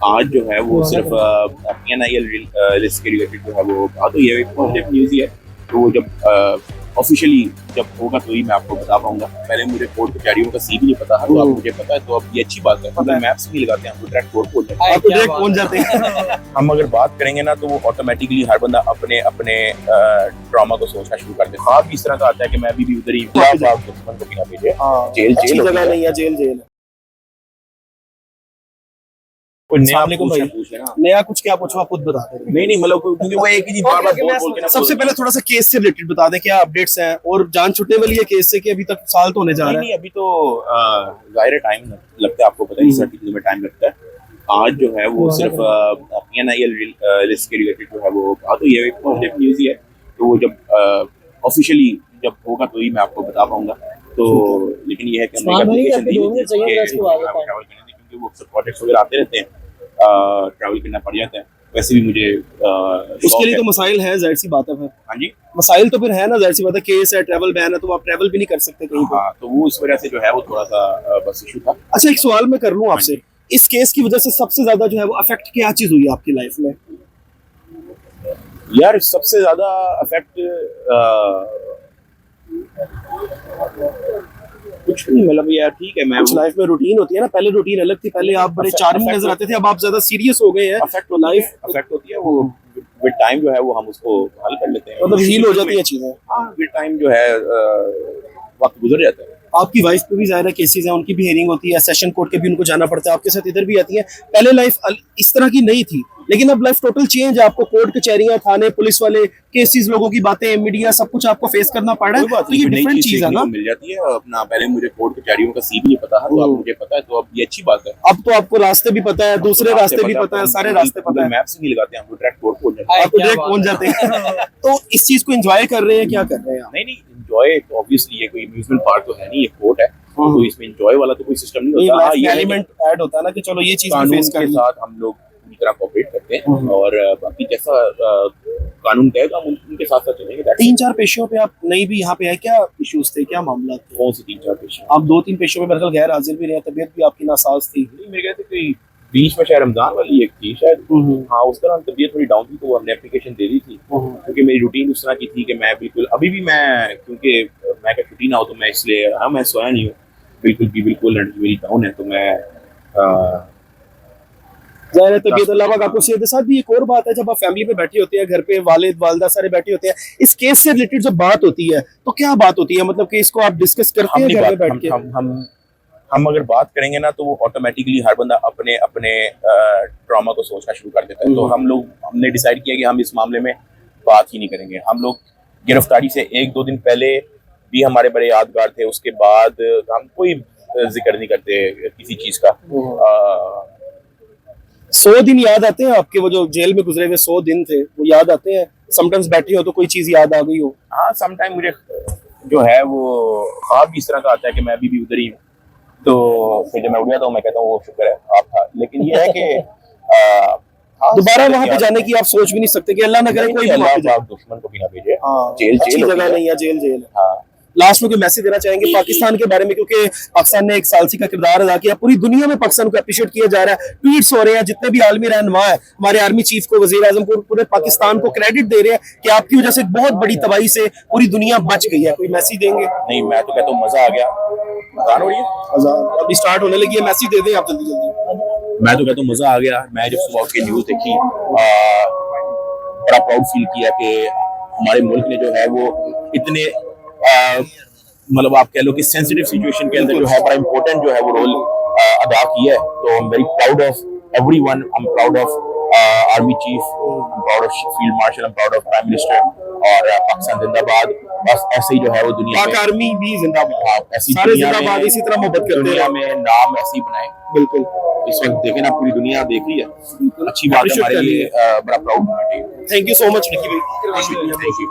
आज जो है वो सिर्फ PNIL लिस्ट के रिलेटेड जो है वो बात हुई है, एक पॉजिटिव न्यूज़ ही है। तो वो जब ऑफिशियली जब होगा तो ही मैं आपको बता पाऊंगा। पहले मुझे कोर्ट कचहरियों का सी भी नहीं पता है, तो अब मुझे पता है, तो अब ये अच्छी बात है। मतलब मैप्स भी लगाते हैं, हम डायरेक्ट कोर्ट पहुंच जाते हैं। हम अगर बात करेंगे ना तो वो ऑटोमेटिकली हर बंदा अपने अपने ट्रॉमा को सोचना शुरू कर देता है। ख्वाब इस तरह का आता है कि मैं अभी भी उधर ही दुश्मन को बिना भेजे जेल जगह नहीं है, जेल नया कुछ क्या पूछो, आप खुद बता दें। नहीं मतलब क्योंकि वो एक ही बार बोल के ना। सबसे पहले थोड़ा सा केस से रिलेटेड बता दें, क्या अपडेट्स हैं और जान छुटने वाली है केस से कि अभी तक साल तो होने जा रहा है? नहीं अभी तो जाहिर टाइम लगता है, आपको पता है इस चीजों में टाइम लगता है। आज जो है वो सिर्फ PNIL लिस्ट के रिलेटेड जो है वो बात हुई है, एक पॉजिटिव न्यूज़ ही है। तो वो जब ऑफिशियली जब होगा तो ही मैं आपको बता पाऊंगा। तो लेकिन ये है कि हमने एप्लीकेशन दी क्योंकि वो अक्सर प्रोजेक्ट्स वगैरह आते रहते हैं, ट्रैवल करना पड़ जाता है। वैसे भी मुझे उसके लिए तो मसाइल है, जाहिर सी बात है। फिर हाँ जी, मसाइल तो फिर है ना, जाहिर सी बात है। केस है, ट्रैवल बैन है, तो आप ट्रैवल भी नहीं कर सकते कहीं पे। हाँ, तो वो इस वजह से जो है वो थोड़ा सा बस इशू था। अच्छा, एक सवाल मैं कर लूं आपसे, इस केस की वजह से सबसे ज्यादा जो है वो अफेक्ट क्या चीज हुई आपकी लाइफ में? यार सबसे ज्यादा अफेक्ट कुछ नहीं, मतलब यार ठीक है। मैं लाइफ में रूटीन होती है ना, पहले रूटीन अलग थी, पहले आप बड़े चार्मिंग नजर आते थे, अब आप ज्यादा सीरियस हो गए हैं। लाइफ अफेक्ट होती है, वो विद टाइम जो है वो हम उसको हल कर लेते हैं, मतलब हील हो जाती है चीजें। हाँ, विद टाइम जो है वक्त गुजर जाता है। आपकी वाइफ पे भी ज़ाहिर है केसेस हैं, उनकी भी हियरिंग होती है, सेशन कोर्ट के भी उनको जाना पड़ता है, आपके साथ इधर भी आती है। पहले लाइफ इस तरह की नहीं थी, लेकिन अब लाइफ टोटल चेंज है। आपको कोर्ट कचहरियां, थाने, पुलिस वाले, केसेस, लोगों की बातें, मीडिया, सब कुछ आपको फेस करना पड़ रहा है। तो ये डिफरेंट चीज है ना, मिल जाती है अपना। पहले मुझे कोर्ट कचहरियों का सी भी नहीं पता है, तो अब मुझे पता है, तो अब ये अच्छी बात है। अब तो आपको रास्ते भी पता है, दूसरे रास्ते भी पता है, सारे रास्ते पता है। मैप्स नहीं लगाते हैं, हम डायरेक्ट कोर्ट पहुंच जाते हैं। तो इस चीज को एंजॉय कर रहे हैं, क्या कर रहे हैं? नहीं एंजॉय तो ऑब्वियसली ये कोई अम्यूजमेंट पार्क तो है नहीं, ये कोर्ट है, तो इसमें एंजॉय वाला तो कोई सिस्टम नहीं होता। हाँ, ये एलिमेंट ऐड होता है ना कि चलो ये चीज फेस के साथ हम लोग पूरी तरह कोऑपरेट करते हैं, और बाकी जैसा कानून कहेगा हम उनके साथ साथ चलेंगे। 3-4 पेशियों पे आप नहीं भी यहाँ पे है, क्या इश्यूज थे, क्या मामला थे? कौन से 3-4 पेशे? आप 2-3 पेशियों में गैर हाजिर भी रहे, तबीयत भी आपकी नासाज थी। मेरे कहते कोई बीच में शायद रमजान वाली एक थी शायद, हाँ उस तरह तबीयत थोड़ी डाउन थी, तो वो हमने एप्लीकेशन दे दी थी, क्योंकि मेरी रूटीन उस तरह की थी कि मैं बिल्कुल अभी भी मैं, क्योंकि मैं का छुट्टी ना हो तो मैं इसलिए मैं सोया नहीं हूँ बिल्कुल मेरी डाउन है, तो मैं ज़ाहिर है तबीयत अल्लाह का आपको सेहत के साथ भी। एक और बात है, जब आप फैमिली में बैठे होते हैं, घर पे वालिद वालदा सारे बैठे होते हैं, इस केस से रिलेटेड जब बात होती है तो क्या बात होती है, मतलब कि इसको आप डिस्कस करते हैं घर में बैठ के? हम अगर बात करेंगे ना तो वो ऑटोमेटिकली हर बंदा अपने अपने ट्रॉमा को सोचना शुरू कर देता है। तो हमने डिसाइड किया कि हम इस मामले में बात ही नहीं करेंगे। हम लोग गिरफ्तारी से 1-2 दिन पहले भी हमारे बड़े यादगार थे, उसके बाद हम कोई जिक्र नहीं करते किसी चीज का। 100 दिन याद आते हैं आपके, वो जो जेल में गुजरे हुए 100 दिन थे, वो याद आते हैं? समटाइम्स बैठे हो तो कोई चीज याद आ गई हो? हाँ, समटाइम मुझे जो है वो ख्वाब इस तरह का आता है कि मैं अभी भी उधर ही हूँ, तो फिर जब मैं उठ जाता हूँ मैं कहता हूँ वो शुक्र है आप था। लेकिन ये है कि दोबारा वहां पे जाने की आप सोच भी नहीं सकते कि अल्लाह ना करे कोई दुश्मन को भी ना भेजे। जेल जगह नहीं है, जेल। हाँ, लास्ट में कोई मैसेज देना चाहेंगे पाकिस्तान के बारे में, क्योंकि पाकिस्तान ने एक सालसी का किरदार अदा किया, पूरी दुनिया में पाकिस्तान को अप्रिशिएट किया जा रहा है, ट्वीट्स हो रहे हैं, जितने भी आलमी रहनुमा है, हमारे आर्मी चीफ को, वजीर आजम को, पूरे पाकिस्तान को क्रेडिट दे रहे हैं कि आपकी वजह से बहुत बड़ी तबाही से पूरी दुनिया बच गई है। कोई मैसेज देंगे? नहीं, मैं तो कहता हूँ मजा आ गया। अजान हो रही है, अभी स्टार्ट होने लगी है, मैसेज दे दें आप जल्दी। मैं तो कहता हूँ मजा आ गया। मैं जब सुबह की न्यूज देखी बड़ा प्राउड फील किया कि हमारे मुल्क ने जो है वो इतने मतलब आप कह लो कि सेंसिटिव सिचुएशन के अंदर जो है बड़ा इंपॉर्टेंट जो है वो रोल अदा किया है। तो I am very proud of everyone. I am proud of army chief, I am proud of field marshal, I am proud of prime minister, और पाकिस्तान जिंदाबाद। बस ऐसे ही जो है वो दुनिया में आर्मी भी जिंदाबाद, ऐसी सारे जिंदाबाद, इसी तरह मोहब्बत करते हैं, दुनिया में नाम ऐसे ही बनाए। बिल्कुल, इस वक्त देखें ना पूरी दुनिया देख रही है, अच्छी बात है हमारे लिए, बड़ा प्राउड मोमेंट है। थैंक यू सो मच निकी भाई। Thank you.